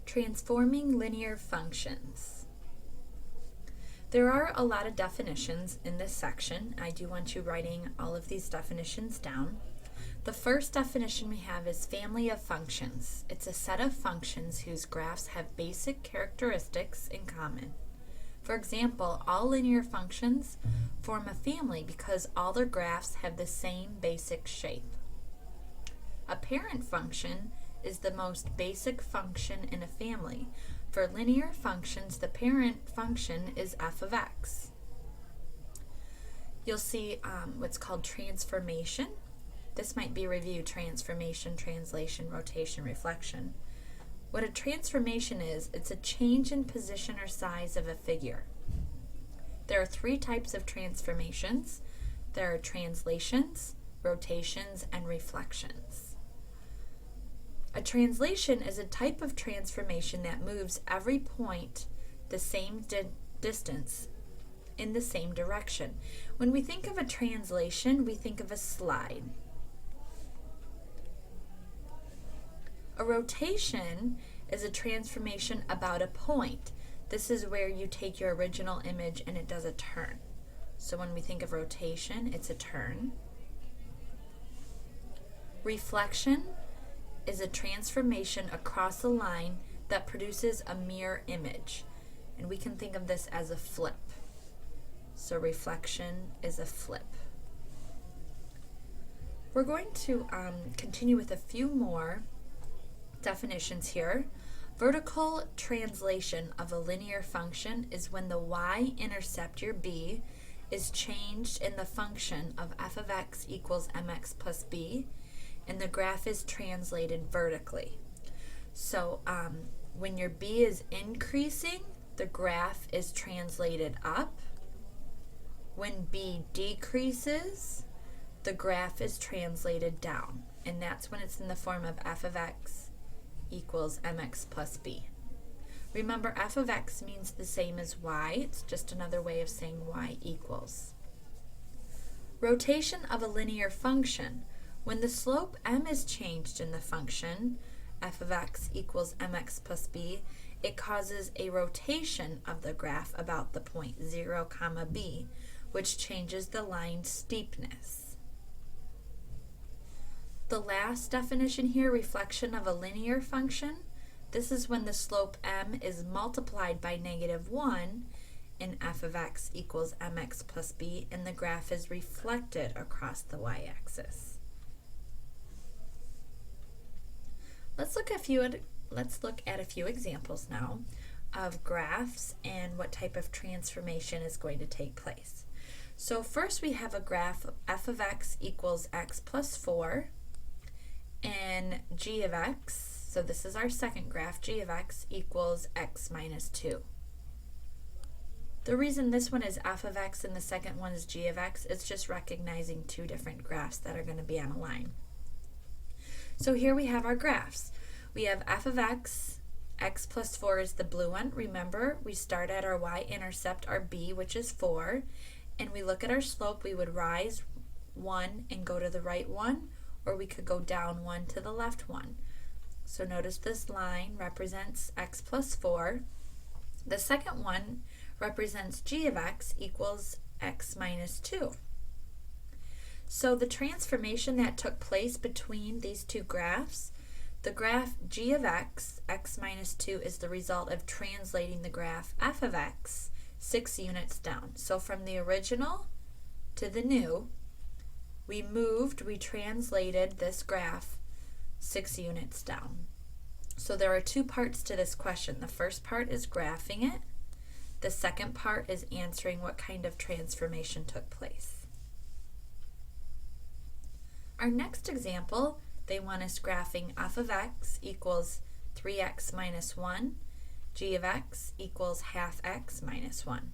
Transforming linear functions. There are a lot of definitions in this section. I do want you writing all of these definitions down. The first definition we have is family of functions. It's a set of functions whose graphs have basic characteristics in common. For example, all linear functions form a family because all their graphs have the same basic shape. A parent function is the most basic function in a family. For linear functions, the parent function is f of x. You'll see what's called transformation. This might be review: transformation, translation, rotation, reflection. What a transformation is, it's a change in position or size of a figure. There are three types of transformations. There are translations, rotations, and reflections. A translation is a type of transformation that moves every point the same distance in the same direction. When we think of a translation, we think of a slide. A rotation is a transformation about a point. This is where you take your original image and it does a turn. So when we think of rotation, it's a turn. Reflection is a transformation across a line that produces a mirror image. And we can think of this as a flip. So reflection is a flip. We're going to continue with a few more definitions here. Vertical translation of a linear function is when the y-intercept, your b, is changed in the function of f of x equals mx plus b, and the graph is translated vertically. So when your b is increasing, the graph is translated up. When b decreases, the graph is translated down. And that's when it's in the form of f of x equals mx plus b. Remember, f of x means the same as y. It's just another way of saying y equals. Rotation of a linear function. When the slope m is changed in the function, f of x equals mx plus b, it causes a rotation of the graph about the point 0, b, which changes the line's steepness. The last definition here, reflection of a linear function. This is when the slope m is multiplied by -1 in f of x equals mx plus b, and the graph is reflected across the y-axis. Let's look at a few examples now of graphs and what type of transformation is going to take place. So first we have a graph of f of x equals x plus 4 and g of x, so this is our second graph, g of x equals x minus 2. The reason this one is f of x and the second one is g of x, it's just recognizing two different graphs that are going to be on a line. So here we have our graphs. We have f of x, x plus 4 is the blue one. Remember, we start at our y-intercept, our b, which is 4, and we look at our slope. We would rise 1 and go to the right 1, or we could go down 1 to the left 1. So notice this line represents x plus 4. The second one represents g of x equals x minus 2. So the transformation that took place between these two graphs, the graph g of x, x minus 2, is the result of translating the graph f of x 6 units down. So from the original to the new, we translated this graph 6 units down. So there are two parts to this question. The first part is graphing it. The second part is answering what kind of transformation took place. Our next example, they want us graphing f of x equals 3x minus 1, g of x equals half x minus 1.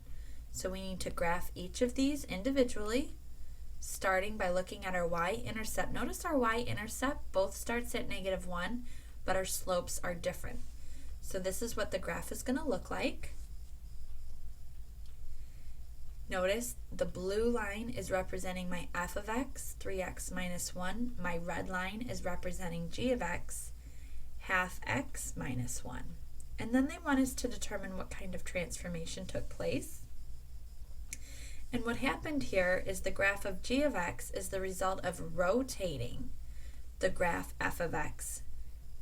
So we need to graph each of these individually, starting by looking at our y-intercept. Notice our y-intercept both starts at -1, but our slopes are different. So this is what the graph is going to look like. Notice the blue line is representing my f of x, 3x minus 1. My red line is representing g of x, half x minus 1. And then they want us to determine what kind of transformation took place. And what happened here is the graph of g of x is the result of rotating the graph f of x,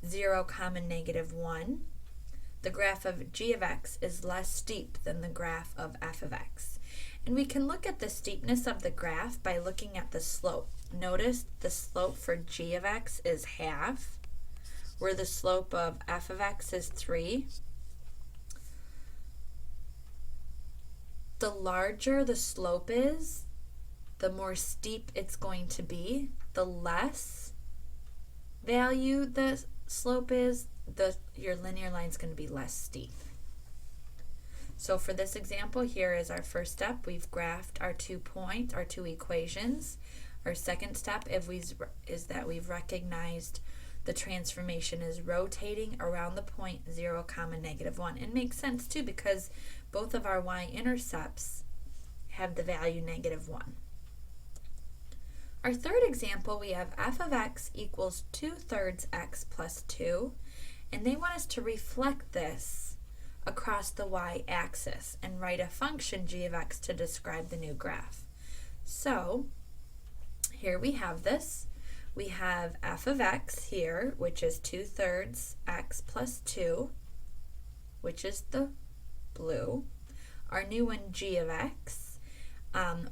0, -1. The graph of g of x is less steep than the graph of f of x. And we can look at the steepness of the graph by looking at the slope. Notice the slope for g of x is half, where the slope of f of x is 3. The larger the slope is, the more steep it's going to be. The less value the slope is, your linear line is going to be less steep. So for this example, here is our first step. We've graphed our 2 equations. Our second step is that we've recognized the transformation is rotating around the point 0, -1. It makes sense too because both of our y-intercepts have the value -1. Our third example, we have f of x equals 2/3 x plus 2, and they want us to reflect this across the y-axis and write a function g of x to describe the new graph. So here we have this. We have f of x here, which is 2/3 x plus 2, which is the blue. Our new one, g of x,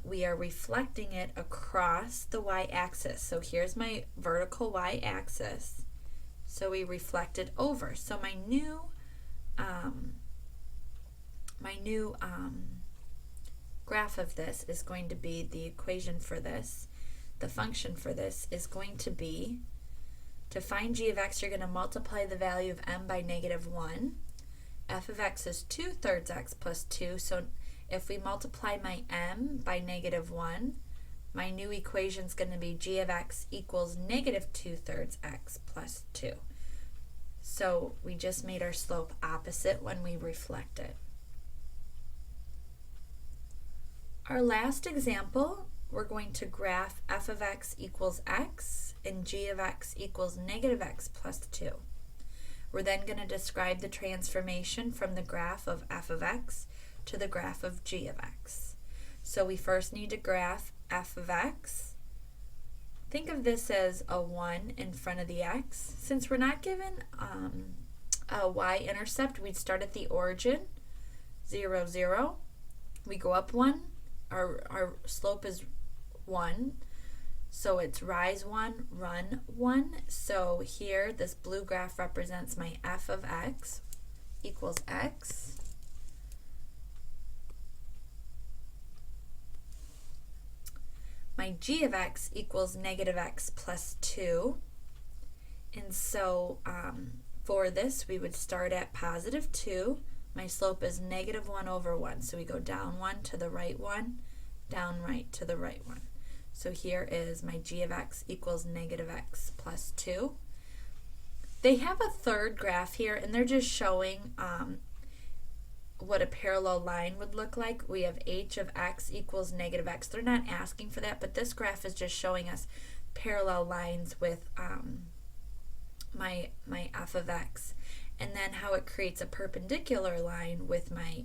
we are reflecting it across the y-axis. So here's my vertical y-axis. So we reflect it over. So my new graph of this is going to be the equation for this. The function for this is going to be, to find g of x, you're going to multiply the value of m by -1. F of x is 2/3 x plus 2, so if we multiply my m by -1, my new equation is going to be g of x equals -2/3 x plus 2. So we just made our slope opposite when we reflect it. Our last example, we're going to graph f of x equals x and g of x equals -x plus 2. We're then going to describe the transformation from the graph of f of x to the graph of g of x. So we first need to graph f of x. Think of this as a 1 in front of the x. Since we're not given a y-intercept, we'd start at the origin, 0, 0. We go up 1. Our slope is 1, so it's rise 1, run 1. So here, this blue graph represents my f of x equals x. My g of x equals -x plus 2. And so for this, we would start at +2. My slope is -1 over 1. So we go down 1 to the right 1, down right to the right 1. So here is my g of x equals -x plus 2. They have a third graph here, and they're just showing what a parallel line would look like. We have h of x equals -x. They're not asking for that, but this graph is just showing us parallel lines with my f of x, and then how it creates a perpendicular line with my,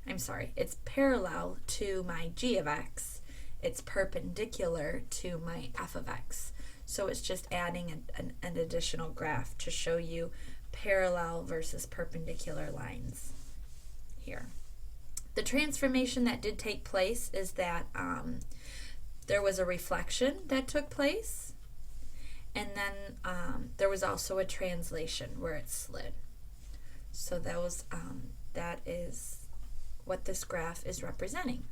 it's parallel to my g of x. It's perpendicular to my f of x. So it's just adding an additional graph to show you parallel versus perpendicular lines here. The transformation that did take place is that there was a reflection that took place, and then there was also a translation where it slid. So that is what this graph is representing.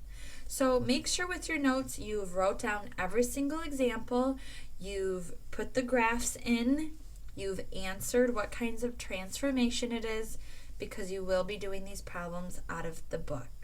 So make sure with your notes you've wrote down every single example, you've put the graphs in, you've answered what kinds of transformation it is, because you will be doing these problems out of the book.